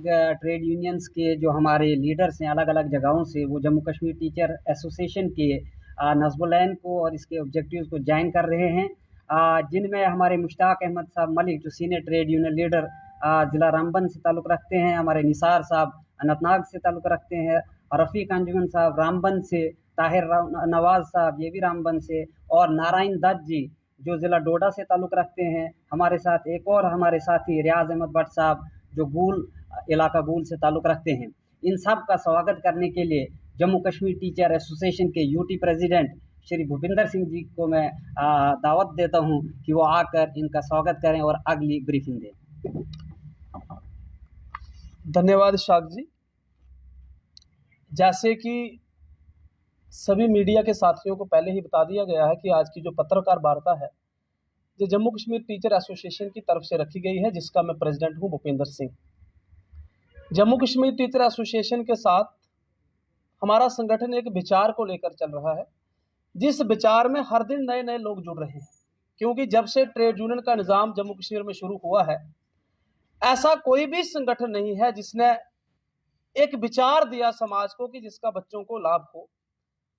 Trade unions के जो हमारे लीडर्स हैं अलग अलग जगहों से, वो जम्मू कश्मीर टीचर एसोसिएशन के नस्बुलैन को और इसके ऑब्जेक्टिव्स को ज्वाइन कर रहे हैं, जिनमें हमारे मुश्ताक अहमद साहब मलिक जो सीनियर ट्रेड यूनियन लीडर ज़िला रामबन से ताल्लुक़ रखते हैं, हमारे निसार साहब अनंतनाग से ताल्लुक़ रखते हैं, और रफ़ीक अंजुमन साहब रामबन से, ताहिर नवाज़ साहब ये भी रामबन से, और नारायण दत्त जी जो ज़िला डोडा से ताल्लुक़ रखते हैं। हमारे साथ एक और हमारे साथी रियाज़ अहमद भट्ट साहब जो गूल इलाका गूल से ताल्लुक़ रखते हैं। इन सब का स्वागत करने के लिए जम्मू कश्मीर टीचर एसोसिएशन के यूटी प्रेसिडेंट श्री भूपिंदर सिंह जी को मैं दावत देता हूं कि वो आकर इनका स्वागत करें और अगली ब्रीफिंग दें। धन्यवाद शाक जी। जैसे कि सभी मीडिया के साथियों को पहले ही बता दिया गया है कि आज की जो पत्रकार वार्ता है जो जम्मू कश्मीर टीचर एसोसिएशन की तरफ से रखी गई है, जिसका मैं प्रेसिडेंट हूं भूपिंदर सिंह। जम्मू कश्मीर टीचर एसोसिएशन के साथ हमारा संगठन एक विचार को लेकर चल रहा है, जिस विचार में हर दिन नए नए लोग जुड़ रहे हैं, क्योंकि जब से ट्रेड यूनियन का निज़ाम जम्मू कश्मीर में शुरू हुआ है, ऐसा कोई भी संगठन नहीं है जिसने एक विचार दिया समाज को कि जिसका बच्चों को लाभ हो।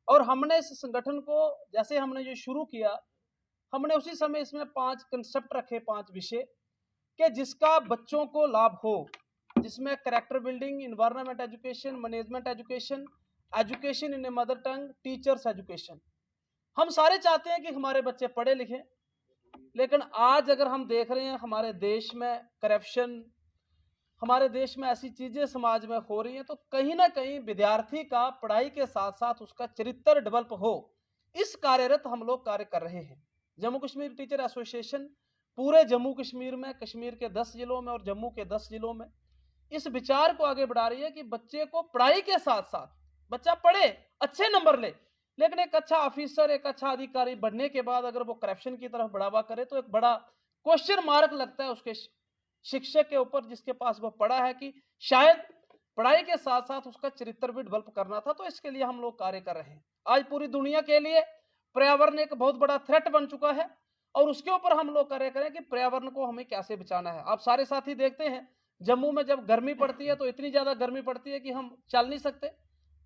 और हमने इस संगठन को जैसे हमने ये शुरू किया, हमने उसी समय इसमें 5 कंसेप्ट रखे, 5 विषय कि जिसका बच्चों को लाभ हो, जिसमें character building, environment education, management education, education in a mother tongue, teachers education. हम सारे चाहते हैं कि हमारे बच्चे पढ़े लिखें, लेकिन आज अगर हम देख रहे हैं हमारे देश में करप्शन, हमारे देश में ऐसी चीजें समाज में हो रही हैं, तो कहीं ना कहीं विद्यार्थी का पढ़ाई के साथ साथ उसका चरित्र डेवलप हो, इस कार्यरत हम लोग कार्य कर रहे हैं। जम्मू कश्मीर टीचर एसोसिएशन पूरे जम्मू कश्मीर में, कश्मीर के 10 जिलों में और जम्मू के 10 जिलों में इस विचार को आगे बढ़ा रही है कि बच्चे को पढ़ाई के साथ साथ बच्चा पढ़े, अच्छे नंबर ले, लेकिन एक अच्छा ऑफिसर, एक अच्छा अधिकारी बनने के बाद अगर वो करप्शन की तरफ बढ़ावा करे तो एक बड़ा क्वेश्चन मार्क लगता है उसके शिक्षक के ऊपर, जिसके पास वो पढ़ा है, कि शायद पढ़ाई के साथ साथ उसका चरित्र भी डेवलप करना था। तो इसके लिए हम लोग कार्य कर रहे हैं। आज पूरी दुनिया के लिए पर्यावरण एक बहुत बड़ा थ्रेट बन चुका है और उसके ऊपर हम लोग कार्य करें कि पर्यावरण को हमें कैसे बचाना है। आप सारे साथी देखते हैं जम्मू में जब गर्मी पड़ती है तो इतनी ज्यादा गर्मी पड़ती है कि हम चल नहीं सकते,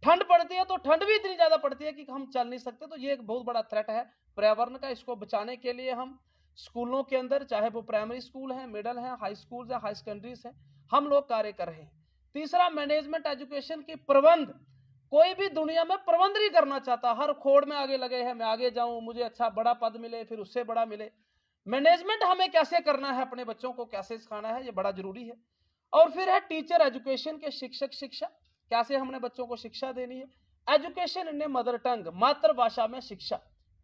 ठंड पड़ती है तो ठंड भी इतनी ज्यादा पड़ती है कि हम चल नहीं सकते। तो ये एक बहुत बड़ा थ्रेट है पर्यावरण का। इसको बचाने के लिए हम स्कूलों के अंदर, चाहे वो प्राइमरी स्कूल है, मिडिल है, हाई स्कूल है, हाई सेकेंडरीज है, हम लोग कार्य कर रहे हैं। तीसरा, मैनेजमेंट एजुकेशन की प्रबंध। कोई भी दुनिया में प्रबंध नहीं करना चाहता, हर खोड़ में आगे लगे हैं, मैं आगे जाऊं, मुझे अच्छा बड़ा पद मिले, फिर उससे बड़ा मिले। मैनेजमेंट हमें कैसे करना है, अपने बच्चों को कैसे सिखाना है, ये बड़ा जरूरी है। और फिर है टीचर एजुकेशन के शिक्षक शिक्षा, कैसे हमने बच्चों को शिक्षा देनी है। एजुकेशन इन मदर टंग, मातृभाषा में शिक्षा।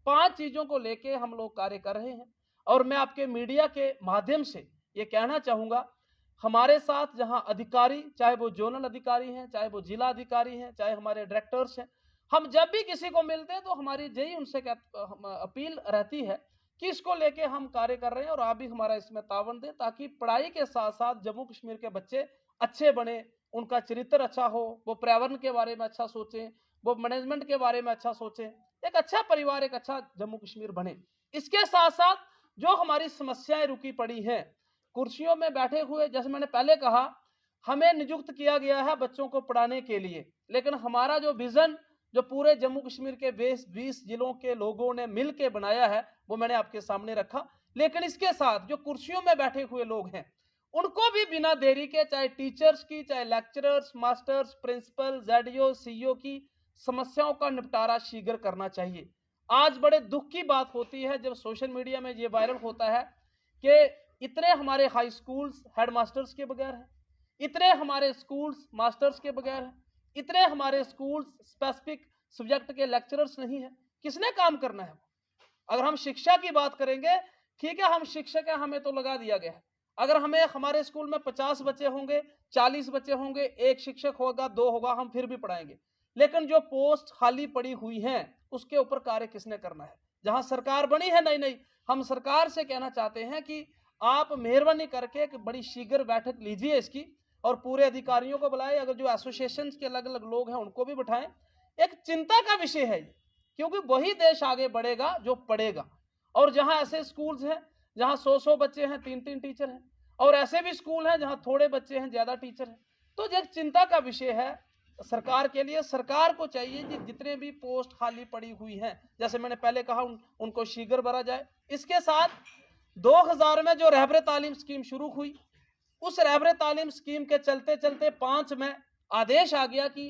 5 चीजों को लेके हम लोग कार्य कर रहे हैं। और मैं आपके मीडिया के माध्यम से ये कहना चाहूंगा, हमारे साथ जहां अधिकारी, चाहे वो जोनल अधिकारी हैं, चाहे वो जिला अधिकारी हैं, चाहे हमारे डायरेक्टर्स हैं, हम जब भी किसी को मिलते हैं तो हमारी यही उनसे अपील रहती है कि इसको लेके हम कार्य कर रहे हैं और आप भी हमारा इसमें तावन दें, ताकि पढ़ाई के साथ साथ जम्मू कश्मीर के बच्चे अच्छे बने, उनका चरित्र अच्छा हो, वो पर्यावरण के बारे में अच्छा सोचें, वो मैनेजमेंट के बारे में अच्छा सोचें, एक अच्छा परिवार, एक अच्छा जम्मू कश्मीर बने। इसके साथ साथ जो हमारी समस्याएं रुकी पड़ी हैं, कुर्सियों में बैठे हुए, जैसे मैंने पहले कहा, हमें नियुक्त किया गया है बच्चों को पढ़ाने के लिए, लेकिन हमारा जो विजन जो पूरे जम्मू कश्मीर के 20 जिलों के लोगों ने मिलकर बनाया है वो मैंने आपके सामने रखा। लेकिन इसके साथ जो कुर्सियों में बैठे हुए लोग हैं उनको भी बिना देरी के, चाहे टीचर्स की, चाहे lecturers, masters, principal, JDO, CEO की समस्याओं का निपटारा शीघ्र करना चाहिए। आज बड़े दुख की बात होती है जब सोशल मीडिया में ये वायरल होता है कि इतने हमारे हाई स्कूल्स हेडमास्टर्स के बगैर हैं, इतने हमारे स्कूल्स मास्टर्स के बगैर हैं, इतने हमारे स्कूल्स स्पेसिफिक सब्जेक्ट के लेक्चरर्स नहीं है। किसने काम करना है? अगर हम शिक्षा की बात करेंगे, ठीक है, हम शिक्षक हैं, हमें तो लगा दिया गया है। अगर हमें हमारे स्कूल में 50 बच्चे होंगे, 40 बच्चे होंगे, एक शिक्षक होगा, 2 होगा, हम फिर भी पढ़ाएंगे। लेकिन जो पोस्ट खाली पड़ी हुई हैं उसके ऊपर कार्य किसने करना है? जहां सरकार बनी है नई नई, हम सरकार से कहना चाहते हैं कि आप मेहरबानी करके एक बड़ी शीघ्र बैठक लीजिए इसकी, और पूरे अधिकारियों को बुलाए, अगर जो एसोसिएशन के अलग अलग लोग हैं उनको भी बिठाएं। एक चिंता का विषय है, क्योंकि वही देश आगे बढ़ेगा जो पढ़ेगा। और जहां ऐसे स्कूल्स हैं जहां 100 बच्चे हैं, 3-3 टीचर हैं, और ऐसे भी स्कूल हैं जहां थोड़े बच्चे हैं, ज्यादा टीचर हैं, तो जो एक चिंता का विषय है सरकार के लिए, सरकार को चाहिए कि जितने भी पोस्ट खाली पड़ी हुई हैं, जैसे मैंने पहले कहा, उनको शीघ्र भरा जाए। इसके साथ 2000 में जो रहबर तालीम स्कीम शुरू हुई, उस रहबर तालीम स्कीम के चलते चलते 5 में आदेश आ गया कि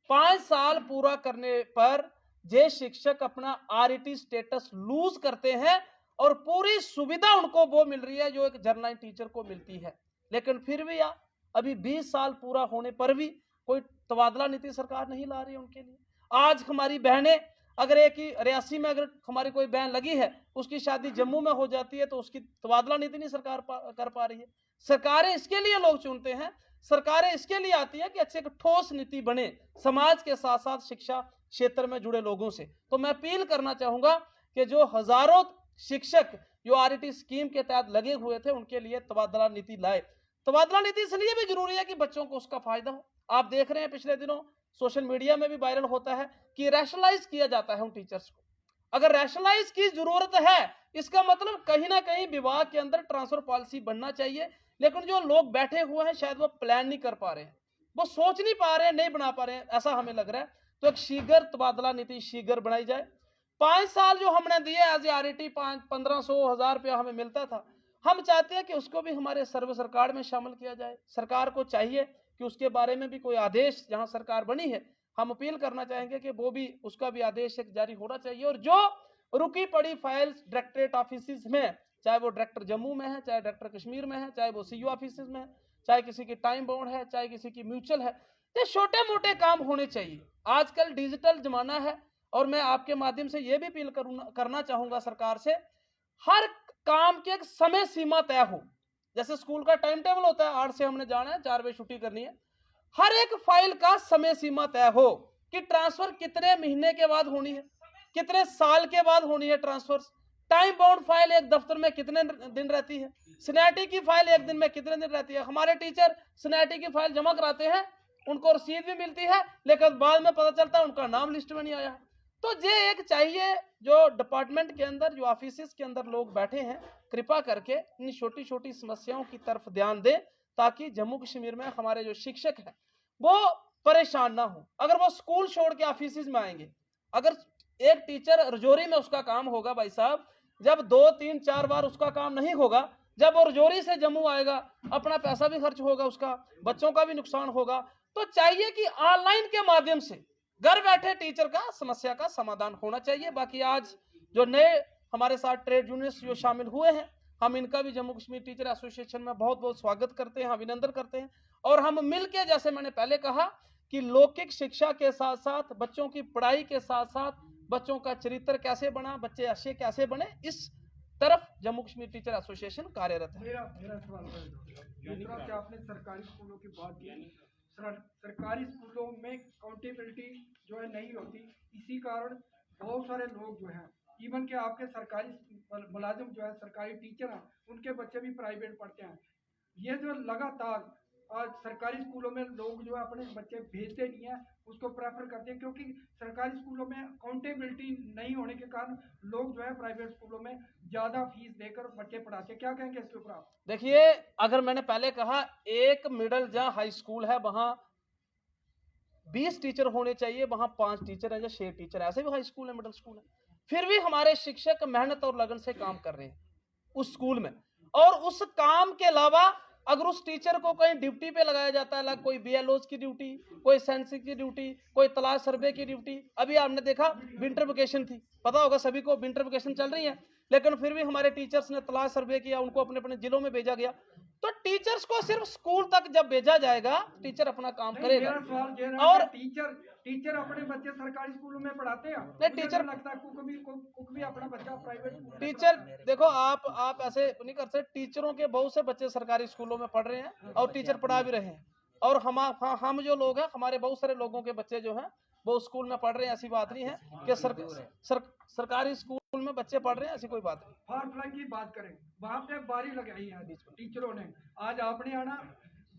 5 साल पूरा करने पर जे शिक्षक अपना आरईटी स्टेटस लूज करते हैं और पूरी सुविधा उनको वो मिल रही है जो एक जर्नलाइन टीचर को मिलती है। लेकिन फिर भी अभी 20 साल पूरा होने पर भी कोई तबादला नीति सरकार नहीं ला रही है उनके लिए। आज हमारी बहनें, अगर एक ही रियासी में अगर हमारी कोई बहन लगी है, उसकी शादी जम्मू में हो जाती है, तो उसकी तबादला नीति नहीं सरकार कर पा रही है। सरकारें इसके लिए लोग चुनते हैं, सरकारें इसके लिए आती है कि अच्छे एक ठोस नीति बने समाज के साथ साथ शिक्षा क्षेत्र में जुड़े लोगों से। तो मैं अपील करना चाहूंगा कि जो हजारों शिक्षक जो आरईटी स्कीम के तहत लगे हुए थे, उनके लिए तबादला नीति लाए। तबादला नीति इसलिए भी जरूरी है कि बच्चों को उसका फायदा हो। आप देख रहे हैं पिछले दिनों सोशल मीडिया में भी वायरल होता है कि रैशनलाइज किया जाता है उन टीचर्स को। अगर रैशनलाइज की जरूरत है, इसका मतलब कहीं ना कहीं विभाग के अंदर ट्रांसफर पॉलिसी बनना चाहिए। लेकिन जो लोग बैठे हुए हैं शायद वो प्लान नहीं कर पा रहे हैं, वो सोच नहीं पा रहे हैं, नहीं बना पा रहे हैं, ऐसा हमें लग रहा है। तो एक शीघ्र तबादला नीति शीघ्र बनाई जाए। 5 साल जो हमने दिए एज ए आरईटी 1500-1000 रुपया हमें मिलता था, हम चाहते हैं कि उसको भी हमारे सर्विस रिकॉर्ड में शामिल किया जाए। सरकार को चाहिए कि उसके बारे में भी कोई आदेश, जहां सरकार बनी है, हम अपील करना चाहेंगे कि वो भी, उसका भी आदेश एक जारी होना चाहिए। और जो रुकी पड़ी फाइल्स डायरेक्टरेट ऑफिस में, चाहे वो डायरेक्टर जम्मू में है, चाहे डायरेक्टर कश्मीर में है, चाहे वो सीयू ऑफिस में है, चाहे किसी की टाइम बाउंड है, चाहे किसी की म्यूचुअल है, ये छोटे मोटे काम होने चाहिए। आजकल डिजिटल जमाना है और मैं आपके माध्यम से ये भी अपील करना चाहूंगा सरकार से, हर काम की एक समय सीमा तय हो। जैसे स्कूल का टाइम टेबल होता है, 8 से हमने जाना है, 4 बजे छुट्टी करनी है। हर एक फाइल का समय सीमा तय हो कि ट्रांसफर कितने महीने के बाद होनी है, कितने साल के बाद होनी है ट्रांसफर। टाइम बाउंड फाइल एक दफ्तर में कितने दिन रहती है, स्नैटी की फाइल एक दिन में कितने दिन रहती है। हमारे टीचर स्नैटी की फाइल जमा कराते हैं, उनको रसीद भी मिलती है, लेकिन बाद में पता चलता है उनका नाम लिस्ट में नहीं आया। तो ये एक चाहिए, जो डिपार्टमेंट के अंदर, जो ऑफिस के अंदर लोग बैठे हैं, कृपा करके इन छोटी छोटी समस्याओं की तरफ ध्यान दें, ताकि जम्मू कश्मीर में हमारे जो शिक्षक हैं वो परेशान ना हो। अगर वो स्कूल छोड़ के ऑफिस में आएंगे, अगर एक टीचर रजौरी में उसका काम होगा, भाई साहब, जब 2, 3, 4 बार उसका काम नहीं होगा, जब वो रजौरी से जम्मू आएगा, अपना पैसा भी खर्च होगा, उसका बच्चों का भी नुकसान होगा। तो चाहिए कि ऑनलाइन के माध्यम से घर बैठे टीचर का समस्या का समाधान होना चाहिए। बाकी आज जो नए हमारे साथ ट्रेड यूनियंस जो शामिल हुए हैं, हम इनका भी जम्मू कश्मीर टीचर एसोसिएशन में बहुत बहुत स्वागत करते हैं, अभिनंदन करते हैं। और हम मिलकर, जैसे मैंने पहले कहा कि लौकिक शिक्षा के साथ साथ बच्चों की पढ़ाई के साथ साथ बच्चों का चरित्र कैसे बना, बच्चे अच्छे कैसे बने, इस तरफ जम्मू कश्मीर टीचर एसोसिएशन कार्यरत है। मेरा सवाल जिस तरह से आपने सरकारी स्कूलों की बात की, सरकारी स्कूलों में अकाउंटेबिलिटी जो है नहीं होती, इसी कारण बहुत सारे लोग जो हैं, इवन के आपके सरकारी मुलाजिम जो है, सरकारी टीचर हैं, उनके बच्चे भी प्राइवेट पढ़ते हैं। ये जो लगातार आज सरकारी स्कूलों में लोग जो है अपने बच्चे भेजते नहीं हैं, उसको प्रेफर करते हैं, क्योंकि सरकारी स्कूलों में अकाउंटेबिलिटी नहीं होने के कारण लोग जो है प्राइवेट स्कूलों में ज़्यादा फीस देकर बच्चे पढ़ाते हैं। क्या कहेंगे इसके ऊपर आप? देखिए, अगर मैंने पहले कहा, एक मिडिल जहाँ हाई स्कूल है वहां 20 टीचर होने चाहिए, वहां 5 टीचर है या 6 टीचर, ऐसे भी हाई स्कूल है, मिडिल स्कूल है, फिर भी हमारे शिक्षक मेहनत और लगन से काम कर रहे हैं उस स्कूल में। और उस काम के अलावा अगर उस टीचर को कहीं ड्यूटी पे लगाया जाता है, कोई बीएलओज की ड्यूटी, कोई सेंसिक की ड्यूटी, कोई तलाश सर्वे की ड्यूटी, अभी आपने देखा विंटर वेकेशन थी, पता होगा सभी को विंटर वेकेशन चल रही है, लेकिन फिर भी हमारे टीचर्स ने तलाश सर्वे किया, उनको अपने अपने जिलों में भेजा गया। तो टीचर्स को सिर्फ स्कूल तक जब भेजा जाएगा, टीचर अपना काम करेगा। मेरा सवाल ये है और कि टीचर अपने बच्चे सरकारी स्कूलों में पढ़ाते हैं, नहीं, टीचर लगता है कुक भी अपना बच्चा प्राइवेट टीचर, देखो आप ऐसे नहीं कर सकते। टीचरों के बहुत से बच्चे सरकारी स्कूलों में पढ़ रहे हैं और टीचर पढ़ा भी रहे हैं। और हम जो लोग हैं, हमारे बहुत सारे लोगों के बच्चे जो हैं वो स्कूल में पढ़ रहे हैं। ऐसी बात नहीं है कि सरकारी स्कूल में बच्चे पढ़ रहे हैं, ऐसी कोई बात नहीं। फार्मूला की बात करें, वहाँ पे बारी लगाई है टीचरों ने, आज आपने आना,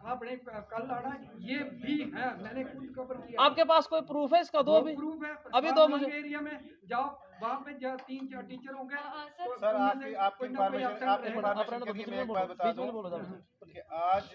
आपने कल आना, ये भी है, मैंने खुद कवर किया। आपके पास कोई प्रूफ है इसका? दो भी प्रूफ है, अभी दो मुझे। एरिया में जाओ, वहाँ पे 3-4 टीचर होंगे। सर आपकी इन्फॉर्मेशन के लिए मैं एक बात बता दूं कि आज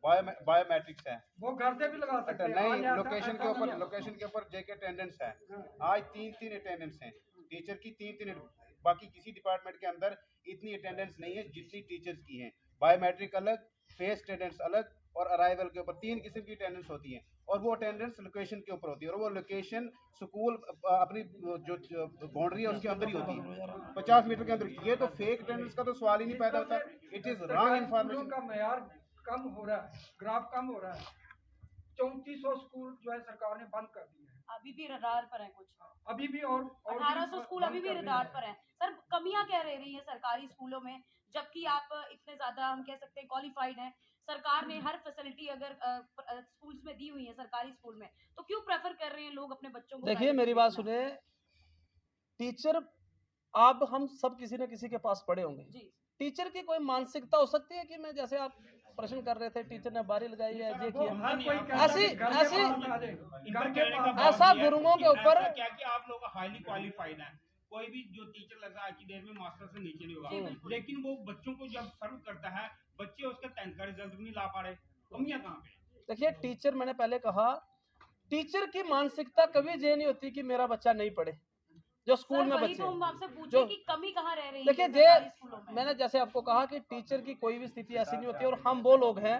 बायोमेट्रिक्स है। वो घर से भी लगा सकते हैं। नहीं, आज ऐसा- लोकेशन ऐसा के नहीं ऊपर है। लोकेशन के ऊपर जेके अटेंडेंस है। हाँ। आज 3 अटेंडेंस हैं टीचर की, 3 बाकी किसी डिपार्टमेंट के अंदर इतनी अटेंडेंस नहीं है जितनी टीचर्स की है। बायोमेट्रिक अलग, फेस अटेंडेंस अलग, और अराइवल के ऊपर 3 किस्म की अटेंडेंस होती है, और वो अटेंडेंस लोकेशन के ऊपर होती है, और वो लोकेशन स्कूल अपनी जो बाउंड्री है उसके अंदर ही होती है, 50 मीटर के अंदर। ये तो फेक अटेंडेंस का तो सवाल ही नहीं पैदा होता। इट इज रॉन्ग सरकारी इन्फॉर्मेशन। स्कूलों का मैयार कम हो रहा है, ग्राफ कम हो रहा है। 3400 स्कूल जो है सरकार ने बंद कर दिए हैं अभी भी रडार पर है कुछ। अभी भी, और 1800 स्कूल अभी भी बंद कर रडार दिए पर हैं। सर कमियां क्या रह रही है सरकारी स्कूलों में, जबकि आप इतने ज्यादा हम कह सकते हैं क्वालिफाइड हैं, सरकार ने हर फैसिलिटी अगर स्कूल्स में दी हुई है सरकारी स्कूल में, तो क्यों प्रेफर कर रहे हैं लोग अपने बच्चों को? देखिए private मेरी में बात भेजना? सुने, टीचर अब हम सब किसी न किसी के पास पढ़े होंगे। जी टीचर की कोई मानसिकता हो सकती है कि मैं, जैसे आप प्रश्न कर रहे थे, टीचर ने बारी लगाई है, ये वो किया, हर कोई कहता है ऐसी कि घर के ऐसी पास आ जाए, घर के कहने का पास भाव ऐसा ये है गुरुओं कि के ऊपर ऐसा क्या कि आप लोग हाईली क्वालिफाइड हैं, कोई भी जो टीचर लगता है आज की डेट में मास्टर से नीचे नहीं जी, होगा, बिल्कुल। लेकिन वो बच्चों को जब सर्व करता है, बच्चे उसका 10th का रिजल्ट भी नहीं ला पा रहे। कमियां कहाँ पे हैं? देखिए टीचर, मैंने पहले कहा, टीचर की मानसिकता कभी ये नहीं होती कि मेरा बच्चा नहीं पढ़े। जो स्कूल सर में वही बच्चे तो हम आपसे पूछे जो कि कमी कहाँ रह रही है देखिए, सरकारी स्कूलों में? मैंने जैसे आपको कहा कि टीचर की कोई भी स्थिति ऐसी नहीं होती, और हम वो लोग हैं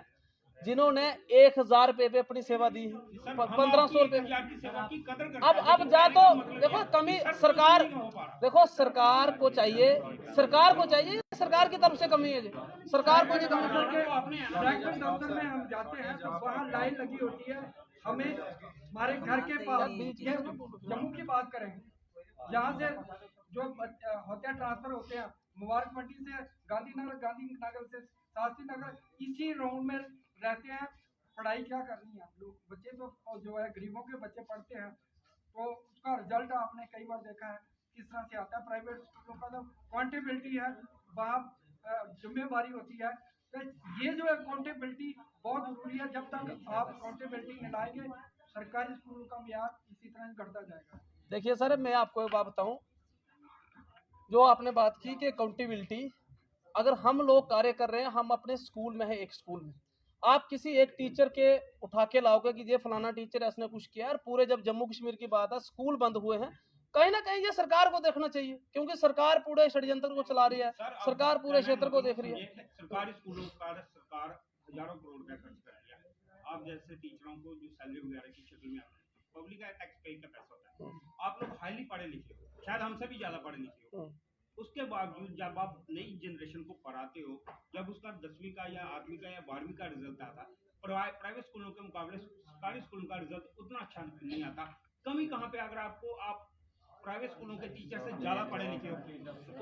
जिन्होंने 1000 रुपए पे अपनी सेवा दी है, सर, 1500 रुपए। की सेवा की कदर करते अब हैं, अब लेकिन जा कहने तो का मतलब देखो ये है कमी कि सर, सरकार, नहीं हो पा रहा। देखो सरकार को चाहिए, सरकार की तरफ से कमी है जी, सरकार को नहीं कमी। प्रैक्टिस दफ्तर में हम जाते हैं तो वहाँ लाइन लगी होती है, हमें हमारे घर के पास, ये जम्मू की बात करें, यहाँ से जो होते हैं ट्रांसफर होते हैं मुबारक मंडी से गांधीनगर से शास्त्री नगर, इसी राउंड में रहते हैं। पढ़ाई क्या करनी है आप लोग, बच्चे तो जो है गरीबों के बच्चे पढ़ते हैं, तो उसका रिजल्ट आपने कई बार देखा है किस तरह से आता है। प्राइवेट स्कूलों का तो अकाउंटेबिलिटी है, वहाँ जिम्मेवारी होती है, तो ये जो अकाउंटेबिलिटी बहुत जरूरी है। जब तक आप अकाउंटेबिलिटी नहीं लाएंगे, सरकारी स्कूलों का म्यार इसी तरह घटता जाएगा। देखिए सर, मैं आपको एक बात बताऊं, जो आपने बात की कि अकाउंटेबिलिटी, अगर हम लोग कार्य कर रहे हैं, हम अपने स्कूल में है, एक स्कूल में आप किसी एक टीचर के उठा के लाओगे कि ये फलाना टीचर ऐसने कुछ किया, और पूरे जब जम्मू कश्मीर की बात है, स्कूल बंद हुए हैं, कहीं ना कहीं ये सरकार को देखना चाहिए, क्योंकि सरकार पूरे षड्यंत्र को चला रही है, सरकार पूरे क्षेत्र को देख रही है। सरकारी स्कूलों का सरकार हजारों करोड़ रुपए खर्च कर रही है। आप जैसे टीचरों को जो सैलरी वगैरह की शक्ल में आता है, पब्लिक का टैक्स पे का पैसा होता है, आप लोग हाईली पढ़े लिखे हो, शायद हमसे भी ज्यादा पढ़े लिखे हो, उसके बावजूद जब आप नई जनरेशन को पढ़ाते हो, जब उसका 10वीं का या 8वीं का या 12वीं का रिजल्ट आता, प्राइवेट स्कूलों के मुकाबले सरकारी स्कूलों का रिजल्ट उतना अच्छा नहीं आता। कमी कहाँ पे? अगर आप प्राइवेट स्कूलों के टीचर से ज्यादा पढ़े लिखे हो,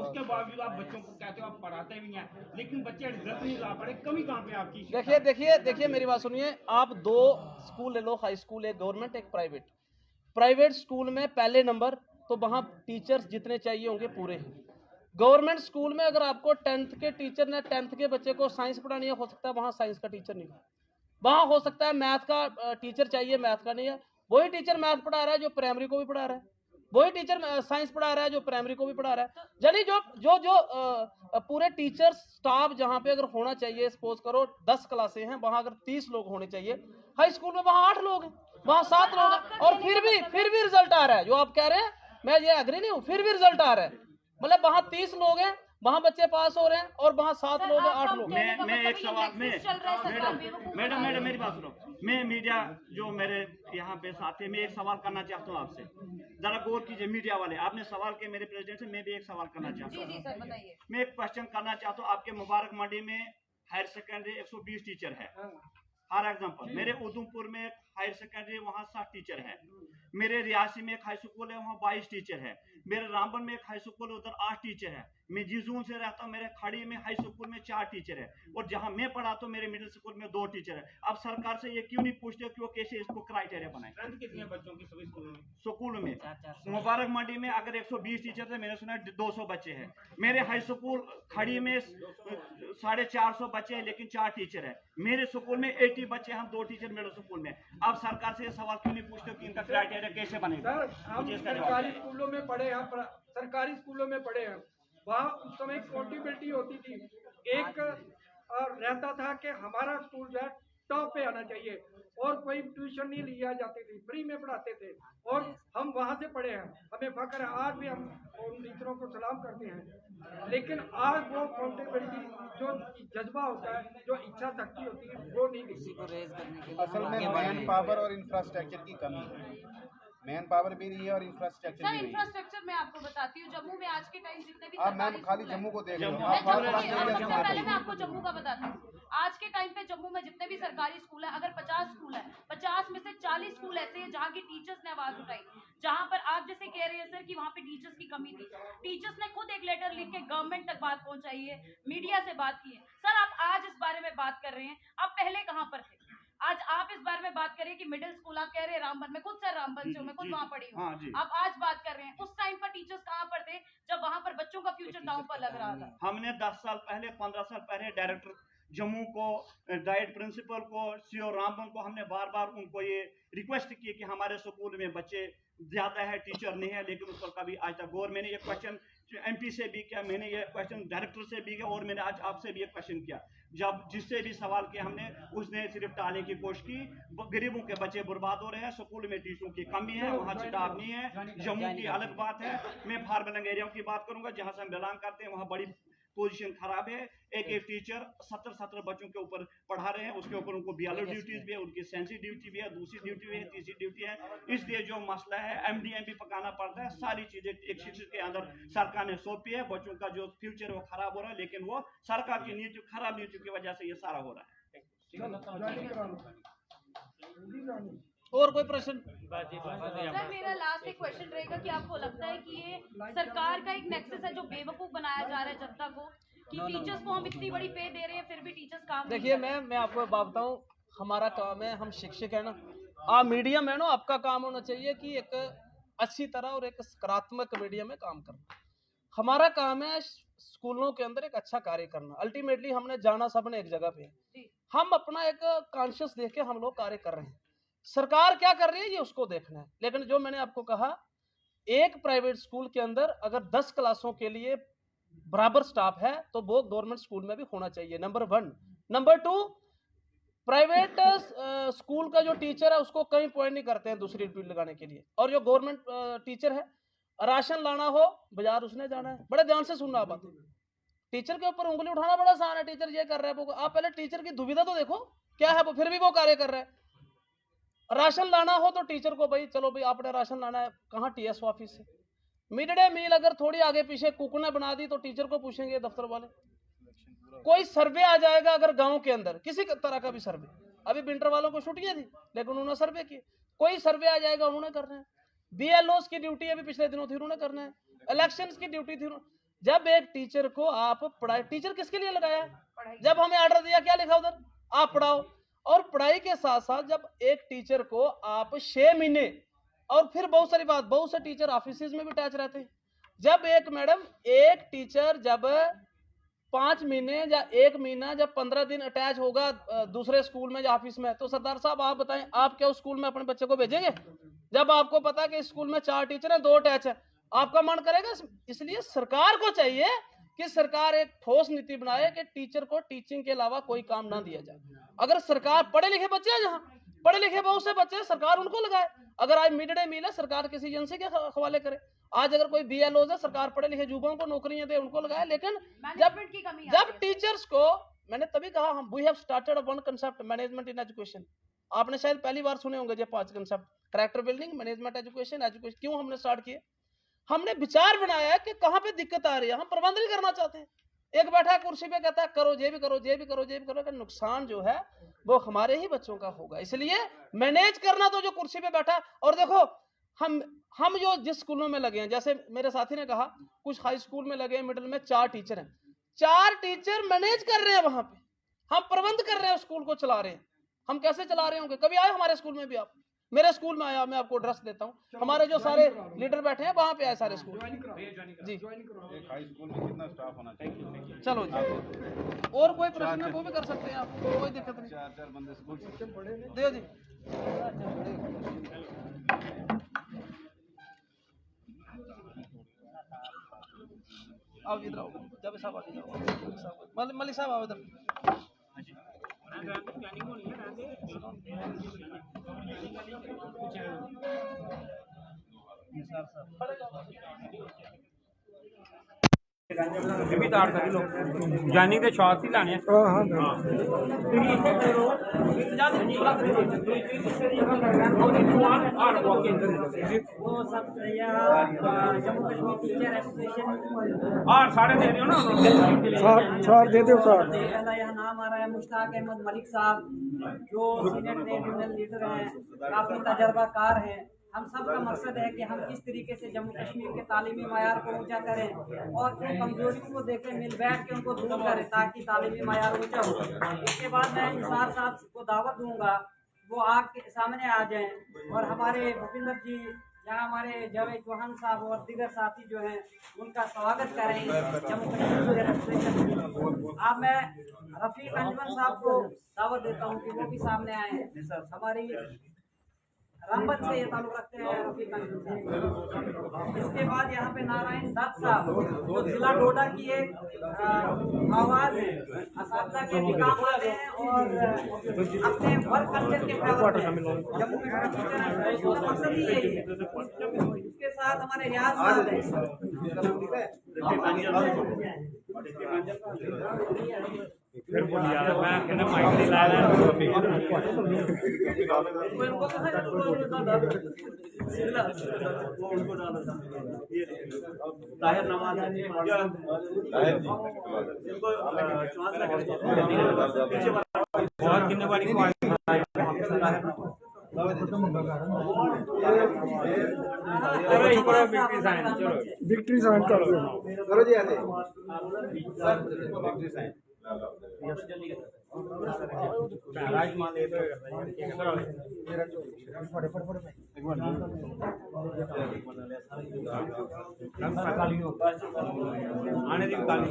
उसके बावजूद आप बच्चों को कहते हो आप पढ़ाते भी हैं, लेकिन बच्चे रिजल्ट नहीं ला पड़े, कमी कहाँ पे आपकी? देखिए मेरी बात सुनिए, आप 2 स्कूल ले लो, हाई स्कूल, एक गवर्नमेंट एक प्राइवेट। प्राइवेट स्कूल में पहले नंबर तो वहाँ टीचर्स जितने चाहिए होंगे पूरे हैं। गवर्नमेंट स्कूल में अगर आपको 10th के टीचर ने 10th के बच्चे को साइंस पढ़ानी है, हो सकता है वहाँ साइंस का टीचर नहीं, वहाँ हो सकता है मैथ का टीचर चाहिए, मैथ का नहीं है। वही टीचर मैथ पढ़ा रहा है जो प्राइमरी को भी पढ़ा रहा है, वही टीचर साइंस पढ़ा रहा है जो प्राइमरी को भी पढ़ा रहा है। यानी जो पूरे टीचर स्टाफ जहाँ पे अगर होना चाहिए, सपोज करो 10 क्लासें हैं, वहाँ अगर 30 लोग होने चाहिए, हाई स्कूल में वहाँ 8 लोग हैं, वहाँ 7 लोग हैं, और फिर भी रिजल्ट आ रहा है। जो आप कह रहे हैं मैं ये एग्री नहीं हूँ, फिर भी रिजल्ट आ रहा है, मतलब वहाँ 30 लोग हैं, वहाँ बच्चे पास हो रहे हैं, और वहाँ 7 लोग हैं, 8 लोग हैं। मैं एक सवाल, मैडम मेरी बात सुनो, मैं मीडिया जो मेरे यहाँ पे साथी, मैं एक सवाल करना चाहता हूँ आपसे, जरा गौर कीजिए मीडिया वाले, आपने सवाल किया मेरे प्रेसिडेंट से, मैं भी एक सवाल करना चाहता हूँ। जी सर बताइए। मैं एक क्वेश्चन करना चाहता हूँ। आपके मुबारक मंडी में हायर सेकेंडरी 120 टीचर है, फॉर एग्जाम्पल। मेरे उधमपुर में एक हायर सेकेंडरी, वहाँ 7 टीचर है। मेरे रियासी में एक हाई स्कूल है, वहाँ 22 टीचर है। मेरे रामबन में एक हाई स्कूल है, उधर 8 टीचर है। मैं जिस जोन से रहता हूँ, मेरे खड़ी में हाई स्कूल में 4 टीचर है, और जहाँ मैं पढ़ाता हूँ मेरे मिडिल स्कूल में 2 टीचर है। अब सरकार से ये क्यों नहीं पूछते कि वो कैसे इसको क्राइटेरिया बनाए? स्ट्रेंथ कितनी है बच्चों की सभी स्कूल में? मुबारक मंडी में अगर 120 टीचर थे, मैंने सुना 200 बच्चे हैं। मेरे हाई स्कूल खड़ी में 450 बच्चे हैं, लेकिन 4 टीचर है। मेरे स्कूल में 80 बच्चे, हम 2 टीचर मेरे स्कूल में। अब सरकार से ये सवाल क्यों नहीं पूछते कि इनका क्राइटेरिया कैसे बनेगा? सर हम सरकारी स्कूलों में पढ़े हैं, सरकारी स्कूलों में पढ़े हैं, वहाँ उस समय अकाउंटेबिलिटी होती थी। एक रहता था कि हमारा स्कूल जो है टॉप पे आना चाहिए। और कोई ट्यूशन नहीं लिया जाती थी, फ्री में पढ़ाते थे और हम वहाँ से पढ़े हैं, हमें फख्र है। आज भी हम उन टीचरों को सलाम करते हैं, लेकिन आज वो अकाउंटेबिलिटी जो जज्बा होता है, जो इच्छा शक्ति होती है, वो नहीं दिखती। असल में मैन पावर और इंफ्रास्ट्रक्चर की कमी है। मैन पावर भी नहीं है और इंफ्रास्ट्रक्चर सर भी नहीं है। इंफ्रास्ट्रक्चर मैं आपको बताती हूँ, जम्मू में आज के टाइम जितने भी आप मैम सरकारी खाली स्कूल हैं- जम्मू को देख लो, मैं आप जम्मू बात के- बात सबसे पहले मैं आपको जम्मू का बताती हूँ। आज के टाइम पे जम्मू में जितने भी सरकारी स्कूल है, अगर 50 स्कूल है, 50 में से 40 स्कूल ऐसे हैं जहाँ की टीचर्स ने आवाज उठाई, जहाँ पर आप जैसे कह रहे हैं सर कि वहाँ पे टीचर्स की कमी थी। टीचर्स ने खुद एक लेटर लिख के गवर्नमेंट तक बात पहुंचाई है, मीडिया से बात की है। सर आप आज इस बारे में बात कर रहे हैं, आप पहले कहाँ पर थे? आज आप इस बारे में बात करें कि मिडिल स्कूल, आप कह रहे हैं रामबन में, खुद सर रामबन से हूं, मैं खुद वहां पढ़ी हाँ हूँ। जी। आप आज बात कर रहे हैं, उस टाइम पर टीचर्स कहाँ पर थे जब वहां पर बच्चों का फ्यूचर दांव पर लग रहा था? हमने 10 साल पहले, 15 साल पहले डायरेक्टर जम्मू को, डाइट प्रिंसिपल को, सीओ रामबन को हमने बार बार उनको ये रिक्वेस्ट की कि हमारे स्कूल में बच्चे ज्यादा है, टीचर नहीं है, लेकिन उस पर कभी आज तक गौर। मैंने ये क्वेश्चन एमपी से भी किया, मैंने ये क्वेश्चन डायरेक्टर से भी किया और मैंने आज आपसे भी ये क्वेश्चन किया। जब जिससे भी सवाल किया हमने, उसने सिर्फ टालने की कोशिश की। गरीबों के बच्चे बर्बाद हो रहे हैं, स्कूल में टीचरों की कमी है, वहाँ स्टाफ नहीं है। जम्मू की अलग बात है, मैं फार्मलंग एरिया की बात करूंगा जहाँ से हम बिलोंग करते हैं, वहाँ बड़ी पोजीशन खराब है। एक टीचर 17 बच्चों के ऊपर पढ़ा रहे हैं, उसके ऊपर उनको बीएलओ ड्यूटीज भी है, उनकी सेंसी ड्यूटी भी है, दूसरी ड्यूटी भी है, तीसरी ड्यूटी है। इसलिए जो मसला है एमडीएम भी पकाना पड़ता है। सारी चीजें एक शिक्षक के अंदर सरकार ने सौंपी है। बच्चों का जो फ्यूचर है वो खराब हो रहा है, लेकिन वो सरकार की नीति, खराब नीति की वजह से ये सारा हो रहा है। और कोई प्रश्न? सर मेरा लास्ट एक क्वेश्चन रहेगा कि आपको लगता है कि ये सरकार का एक नेक्सस है जो बेवकूफ बनाया जा रहा है जनता को, कि टीचर्स को हम इतनी बड़ी पे दे रहे हैं फिर भी टीचर्स काम नहीं देखिए कर रहे? मैं आपको बात बताऊं, हमारा काम है, हम शिक्षक है ना, आप मीडियम है ना, आपका काम होना चाहिए कि एक अच्छी तरह और एक सकारात्मक मीडिया में काम करना। हमारा काम है स्कूलों के अंदर एक अच्छा कार्य करना। अल्टीमेटली हमने जाना सबने एक जगह पे, जी। हम अपना एक कॉन्शियस देख के हम लोग कार्य कर रहे हैं। सरकार क्या कर रही है ये उसको देखना है। लेकिन जो मैंने आपको कहा, एक प्राइवेट स्कूल के अंदर अगर 10 क्लासों के लिए बराबर स्टाफ है तो वो गवर्नमेंट स्कूल में भी होना चाहिए, नंबर 1। नंबर 2, प्राइवेट स्कूल का जो टीचर है उसको कहीं पॉइंट नहीं करते हैं दूसरी ड्यूटी लगाने के लिए, और जो गवर्नमेंट टीचर है, राशन लाना हो बाजार उसने जाना है। बड़े ध्यान से सुनना बात, टीचर के ऊपर उंगली उठाना बड़ा आसान है, टीचर ये कर रहा है वो। आप पहले टीचर की दुविधा तो देखो क्या है, वो फिर भी वो कार्य कर रहा है। राशन लाना हो तो टीचर को, भाई चलो भाई आपने राशन लाना है, कहाँ टीएस ऑफिस से। मिड डे मील अगर थोड़ी आगे पीछे कुक ने बना दी तो टीचर को पूछेंगे दफ्तर वाले। कोई सर्वे आ जाएगा अगर गांव के अंदर, किसी तरह का भी सर्वे, अभी विंटर वालों को छुट्टियां थी लेकिन उन्होंने सर्वे किए, कोई सर्वे आ जाएगा उन्होंने करना है। बीएलओस की ड्यूटी अभी पिछले दिनों थी, उन्होंने करना है। इलेक्शंस की ड्यूटी थी। जब एक टीचर को आप पढ़ाई, टीचर किसके लिए लगाया है? जब हमें ऑर्डर दिया क्या लिखा उधर, आप पढ़ाओ। और पढ़ाई के साथ साथ जब एक टीचर को आप 6 महीने, और फिर बहुत सारी बात, बहुत से टीचर ऑफिस में भी अटैच रहते हैं। जब एक मैडम, एक टीचर जब 5 महीने या 1 महीना, जब 15 दिन अटैच होगा दूसरे स्कूल में या ऑफिस में, तो सरदार साहब आप बताएं, आप क्या उस स्कूल में अपने बच्चे को भेजेंगे? जब आपको पता है कि स्कूल में 4 टीचर हैं, 2 अटैच है, आपका मन करेगा? इसलिए सरकार को चाहिए कि सरकार एक ठोस नीति बनाए कि टीचर को टीचिंग के अलावा कोई काम ना दिया जाए। अगर सरकार, पढ़े लिखे बच्चे हैं, जहाँ पढ़े लिखे बहुत से बच्चे हैं, सरकार उनको लगाए। अगर आज मिड डे मील है, सरकार किसी एजेंसी के हवाले करे। आज अगर कोई बीएलओ है, सरकार पढ़े लिखे युवाओं को नौकरियां दे, उनको लगाए। लेकिन मैनेजमेंट की कमी जब टीचर्स को, मैंने तभी कहा हम we have started one concept, management in education. आपने शायद पहली बार सुने होंगे ये 5 concept, character building, management, education. क्यों हमने स्टार्ट किए? हमने विचार बनाया है कि कहाँ पे दिक्कत आ रही है, हम प्रबंध नहीं करना चाहते हैं। एक बैठा कुर्सी पे कहता है करो, ये भी करो, ये भी करो, ये भी करो, नुकसान जो है वो हमारे ही बच्चों का होगा। इसलिए मैनेज करना तो जो कुर्सी पे बैठा। और देखो हम जो जिस स्कूलों में लगे हैं, जैसे मेरे साथी ने कहा, कुछ हाई स्कूल में लगे हैं, मिडिल में 4 टीचर हैं, 4 टीचर मैनेज कर रहे हैं वहां पे, हम प्रबंध कर रहे हैं, स्कूल को चला रहे हैं। हम कैसे चला रहे होंगे? कभी आए हमारे स्कूल में भी? आप मेरे स्कूल में आया, मैं आपको एड्रेस देता हूँ, हमारे जो सारे लीडर बैठे हैं वहां पे आए सारे स्कूल। जी, एक हाई स्कूल में कितना स्टाफ होना चाहिए? चलो जी, और कोई प्रश्न है वो भी कर सकते हैं आप, कोई दिक्कत नहीं। 4 बंदे स्कूल दे जी। आओ इधर आओ, जब साहब आगे जाओ, मलिक साहब आओ इधर। जानी के शॉट ही लाने वो सब यहाँ जम्मू कश्मीर टीचर एसोसिएशन और साढ़े दे दियो ना पहला यहाँ नाम आ रहा है मुश्ताक अहमद मलिक साहब जो सीनियर ट्रेड यूनियन लीडर हैं, काफ़ी तजर्बाकार हैं। हम सब का मकसद है कि हम किस तरीके से जम्मू कश्मीर के तालीमी मायार को ऊंचा करें और उन कमजोरियों को देखें, मिल बैठ के उनको दूर करें ताकि तालीमी मायार ऊंचा हो। इसके बाद मैं निसार साहब को दावत दूंगा वो आग के सामने आ जाएं और हमारे भूपिंदर जी यहाँ हमारे जावेद चौहान साहब और दीगर साथी जो हैं उनका स्वागत करें जम्मू कश्मीर एसोसिएशन। अब मैं रफीक अंजुमन साहब को दावत देता हूँ कि वो भी सामने आए। हमारी रामबन से ये ताल्लुक रखते हैं रफीक अंजुमन साहब। इसके बाद यहाँ पे नारायण दत्त साहब जो जिला डोडा की एक आवाज़ है, असातिज़ा के भी काम आते हैं और अपने वर्क कल्चर के फेवर में जम्मू कश्मीर का मकसद ही यही है। इसके साथ हमारे रियाज साहब विक्ट्री साइन कर दो। करो जी आते सर विक्ट्री साइन आने